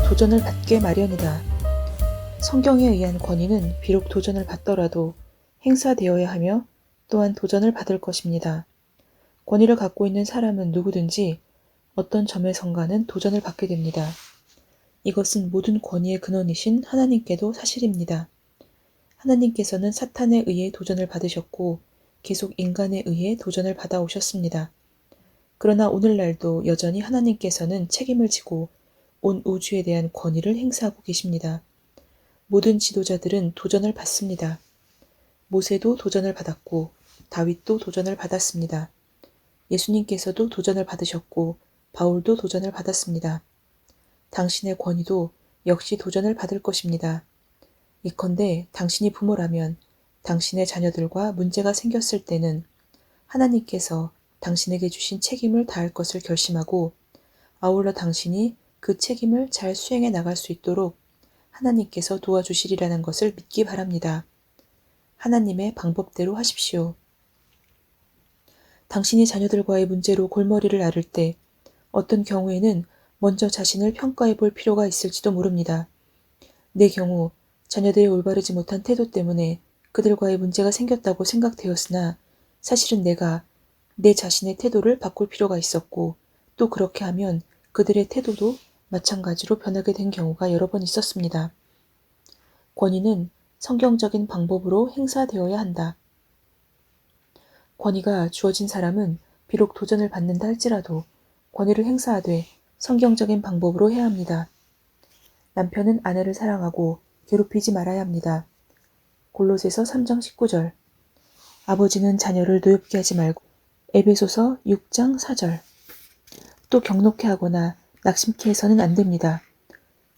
도전을 받게 마련이다. 성경에 의한 권위는 비록 도전을 받더라도 행사되어야 하며 또한 도전을 받을 것입니다. 권위를 갖고 있는 사람은 누구든지 어떤 점에선가는 도전을 받게 됩니다. 이것은 모든 권위의 근원이신 하나님께도 사실입니다. 하나님께서는 사탄에 의해 도전을 받으셨고 계속 인간에 의해 도전을 받아오셨습니다. 그러나 오늘날도 여전히 하나님께서는 책임을 지고 온 우주에 대한 권위를 행사하고 계십니다. 모든 지도자들은 도전을 받습니다. 모세도 도전을 받았고 다윗도 도전을 받았습니다. 예수님께서도 도전을 받으셨고 바울도 도전을 받았습니다. 당신의 권위도 역시 도전을 받을 것입니다. 예컨대 당신이 부모라면 당신의 자녀들과 문제가 생겼을 때는 하나님께서 당신에게 주신 책임을 다할 것을 결심하고 아울러 당신이 그 책임을 잘 수행해 나갈 수 있도록 하나님께서 도와주시리라는 것을 믿기 바랍니다. 하나님의 방법대로 하십시오. 당신이 자녀들과의 문제로 골머리를 앓을 때 어떤 경우에는 먼저 자신을 평가해 볼 필요가 있을지도 모릅니다. 내 경우 자녀들의 올바르지 못한 태도 때문에 그들과의 문제가 생겼다고 생각되었으나 사실은 내가 내 자신의 태도를 바꿀 필요가 있었고 또 그렇게 하면 그들의 태도도 마찬가지로 변하게 된 경우가 여러 번 있었습니다. 권위는 성경적인 방법으로 행사되어야 한다. 권위가 주어진 사람은 비록 도전을 받는다 할지라도 권위를 행사하되 성경적인 방법으로 해야 합니다. 남편은 아내를 사랑하고 괴롭히지 말아야 합니다. 골로새서 3장 19절. 아버지는 자녀를 노엽게 하지 말고 에베소서 6장 4절. 또 경록해 하거나 낙심케 해서는 안 됩니다.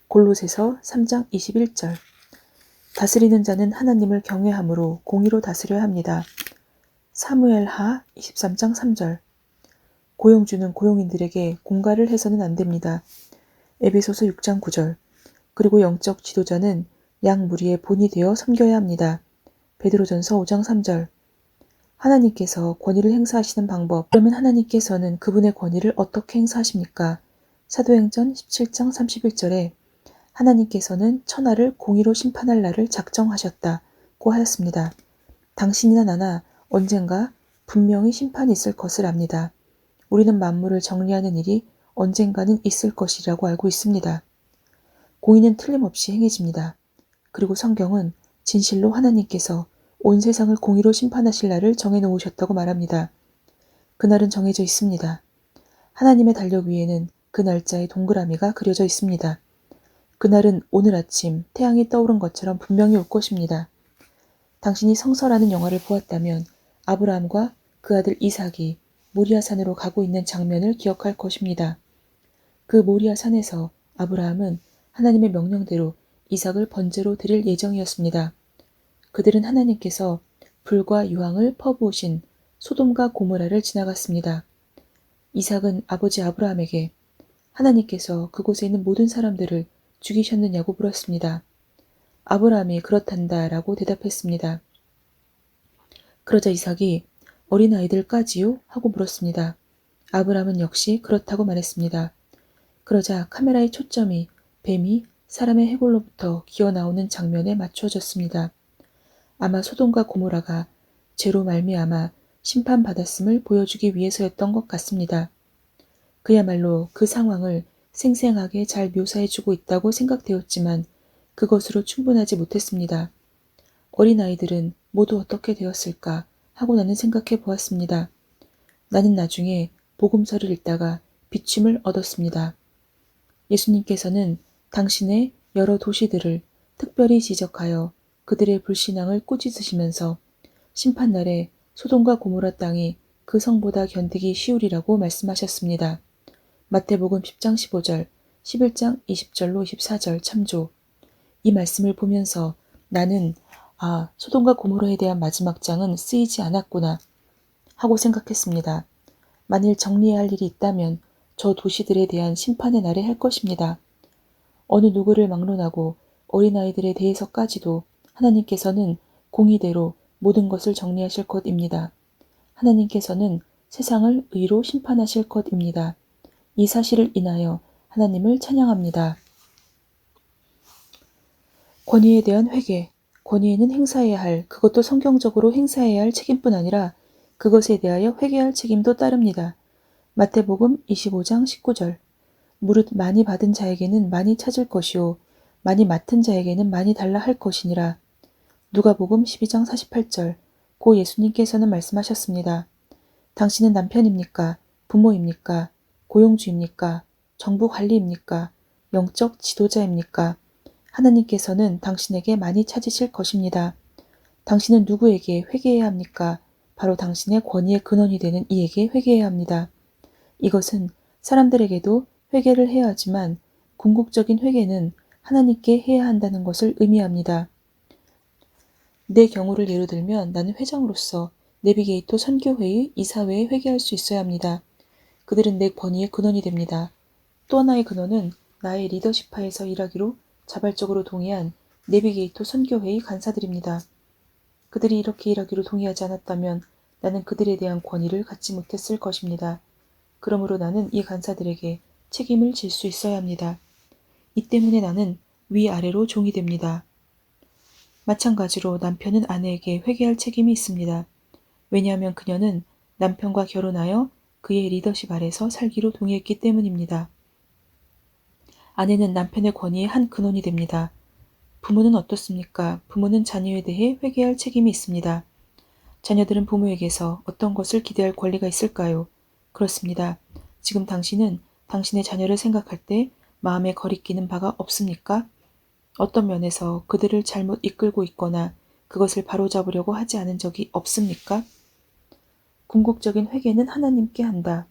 골로새서 3장 21절. 다스리는 자는 하나님을 경외함으로 공의로 다스려야 합니다. 사무엘하 23장 3절. 고용주는 고용인들에게 공갈을 해서는 안 됩니다. 에베소서 6장 9절. 그리고 영적 지도자는 양 무리의 본이 되어 섬겨야 합니다. 베드로전서 5장 3절. 하나님께서 권위를 행사하시는 방법. 그러면 하나님께서는 그분의 권위를 어떻게 행사하십니까? 사도행전 17장 31절에 하나님께서는 천하를 공의로 심판할 날을 작정하셨다고 하였습니다. 당신이나 나나 언젠가 분명히 심판이 있을 것을 압니다. 우리는 만물을 정리하는 일이 언젠가는 있을 것이라고 알고 있습니다. 공의는 틀림없이 행해집니다. 그리고 성경은 진실로 하나님께서 온 세상을 공의로 심판하실 날을 정해놓으셨다고 말합니다. 그날은 정해져 있습니다. 하나님의 달력 위에는 그 날짜의 동그라미가 그려져 있습니다. 그날은 오늘 아침 태양이 떠오른 것처럼 분명히 올 것입니다. 당신이 성서라는 영화를 보았다면 아브라함과 그 아들 이삭이 모리아 산으로 가고 있는 장면을 기억할 것입니다. 그 모리아 산에서 아브라함은 하나님의 명령대로 이삭을 번제로 드릴 예정이었습니다. 그들은 하나님께서 불과 유황을 퍼부으신 소돔과 고모라를 지나갔습니다. 이삭은 아버지 아브라함에게 하나님께서 그곳에 있는 모든 사람들을 죽이셨느냐고 물었습니다. 아브라함이 그렇단다 라고 대답했습니다. 그러자 이삭이 어린아이들까지요? 하고 물었습니다. 아브라함은 역시 그렇다고 말했습니다. 그러자 카메라의 초점이 뱀이 사람의 해골로부터 기어나오는 장면에 맞춰졌습니다. 아마 소돔과 고모라가 죄로 말미암아 심판받았음을 보여주기 위해서였던 것 같습니다. 그야말로 그 상황을 생생하게 잘 묘사해주고 있다고 생각되었지만 그것으로 충분하지 못했습니다. 어린아이들은 모두 어떻게 되었을까 하고 나는 생각해 보았습니다. 나는 나중에 복음서를 읽다가 비춤을 얻었습니다. 예수님께서는 당신의 여러 도시들을 특별히 지적하여 그들의 불신앙을 꾸짖으시면서 심판날에 소돔과 고모라 땅이 그 성보다 견디기 쉬우리라고 말씀하셨습니다. 마태복음 10장 15절, 11장 20절로 24절 참조. 이 말씀을 보면서 나는 소돔과 고모라에 대한 마지막 장은 쓰이지 않았구나 하고 생각했습니다. 만일 정리해야 할 일이 있다면 저 도시들에 대한 심판의 날에 할 것입니다. 어느 누구를 막론하고 어린아이들에 대해서까지도 하나님께서는 공의대로 모든 것을 정리하실 것입니다. 하나님께서는 세상을 의로 심판하실 것입니다. 이 사실을 인하여 하나님을 찬양합니다. 권위에 대한 회개, 권위에는 행사해야 할, 그것도 성경적으로 행사해야 할 책임뿐 아니라 그것에 대하여 회개할 책임도 따릅니다. 마태복음 25장 19절. 무릇 많이 받은 자에게는 많이 찾을 것이요 많이 맡은 자에게는 많이 달라 할 것이니라. 누가복음 12장 48절. 고 예수님께서는 말씀하셨습니다. 당신은 남편입니까? 부모입니까? 고용주입니까? 정부 관리입니까? 영적 지도자입니까? 하나님께서는 당신에게 많이 찾으실 것입니다. 당신은 누구에게 회개해야 합니까? 바로 당신의 권위의 근원이 되는 이에게 회개해야 합니다. 이것은 사람들에게도 회개를 해야 하지만 궁극적인 회개는 하나님께 해야 한다는 것을 의미합니다. 내 경우를 예로 들면 나는 회장으로서 내비게이터 선교회의 이사회에 회개할 수 있어야 합니다. 그들은 내 권위의 근원이 됩니다. 또 하나의 근원은 나의 리더십하에서 일하기로 자발적으로 동의한 내비게이터 선교회의 간사들입니다. 그들이 이렇게 일하기로 동의하지 않았다면 나는 그들에 대한 권위를 갖지 못했을 것입니다. 그러므로 나는 이 간사들에게 책임을 질 수 있어야 합니다. 이 때문에 나는 위아래로 종이 됩니다. 마찬가지로 남편은 아내에게 회개할 책임이 있습니다. 왜냐하면 그녀는 남편과 결혼하여 그의 리더십 아래서 살기로 동의했기 때문입니다. 아내는 남편의 권위의 한 근원이 됩니다. 부모는 어떻습니까? 부모는 자녀에 대해 회개할 책임이 있습니다. 자녀들은 부모에게서 어떤 것을 기대할 권리가 있을까요? 그렇습니다. 지금 당신은 당신의 자녀를 생각할 때 마음에 거리끼는 바가 없습니까? 어떤 면에서 그들을 잘못 이끌고 있거나 그것을 바로잡으려고 하지 않은 적이 없습니까? 궁극적인 회개는 하나님께 한다.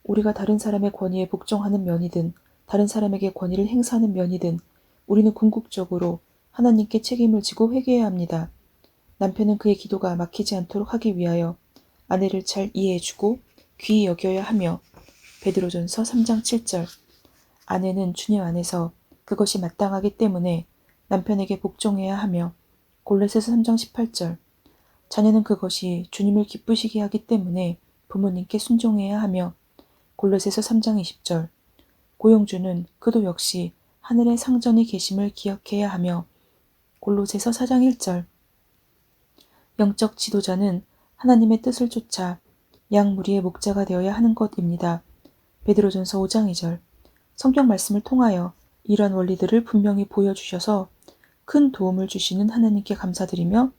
우리가 다른 사람의 권위에 복종하는 면이든 다른 사람에게 권위를 행사하는 면이든 우리는 궁극적으로 하나님께 책임을 지고 회개해야 합니다. 남편은 그의 기도가 막히지 않도록 하기 위하여 아내를 잘 이해해주고 귀히 여겨야 하며 베드로전서 3장 7절. 아내는 주님 안에서 그것이 마땅하기 때문에 남편에게 복종해야 하며 골로새서 3장 18절. 자녀는 그것이 주님을 기쁘시게 하기 때문에 부모님께 순종해야 하며 골로새서 3장 20절. 고용주는 그도 역시 하늘의 상전이 계심을 기억해야 하며 골로새서 4장 1절. 영적 지도자는 하나님의 뜻을 쫓아 양 무리의 목자가 되어야 하는 것입니다. 베드로전서 5장 2절. 성경 말씀을 통하여 이러한 원리들을 분명히 보여주셔서 큰 도움을 주시는 하나님께 감사드리며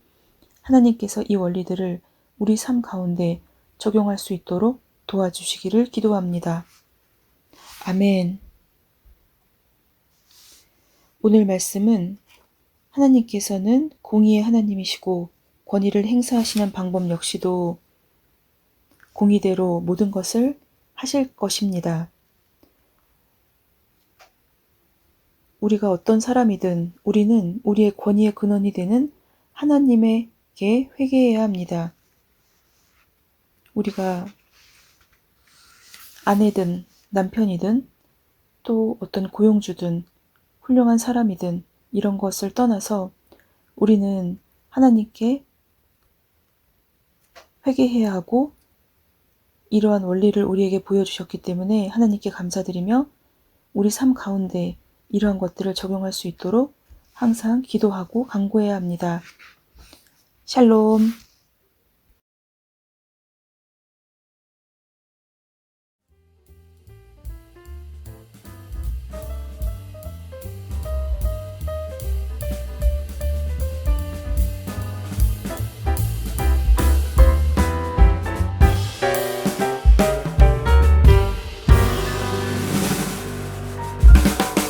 하나님께서 이 원리들을 우리 삶 가운데 적용할 수 있도록 도와주시기를 기도합니다. 아멘. 오늘 말씀은 하나님께서는 공의의 하나님이시고 권위를 행사하시는 방법 역시도 공의대로 모든 것을 하실 것입니다. 우리가 어떤 사람이든 우리는 우리의 권위의 근원이 되는 하나님에게 회개해야 합니다. 우리가 아내든 남편이든 또 어떤 고용주든 훌륭한 사람이든 이런 것을 떠나서 우리는 하나님께 회개해야 하고 이러한 원리를 우리에게 보여주셨기 때문에 하나님께 감사드리며 우리 삶 가운데 이러한 것들을 적용할 수 있도록 항상 기도하고 간구해야 합니다. 샬롬.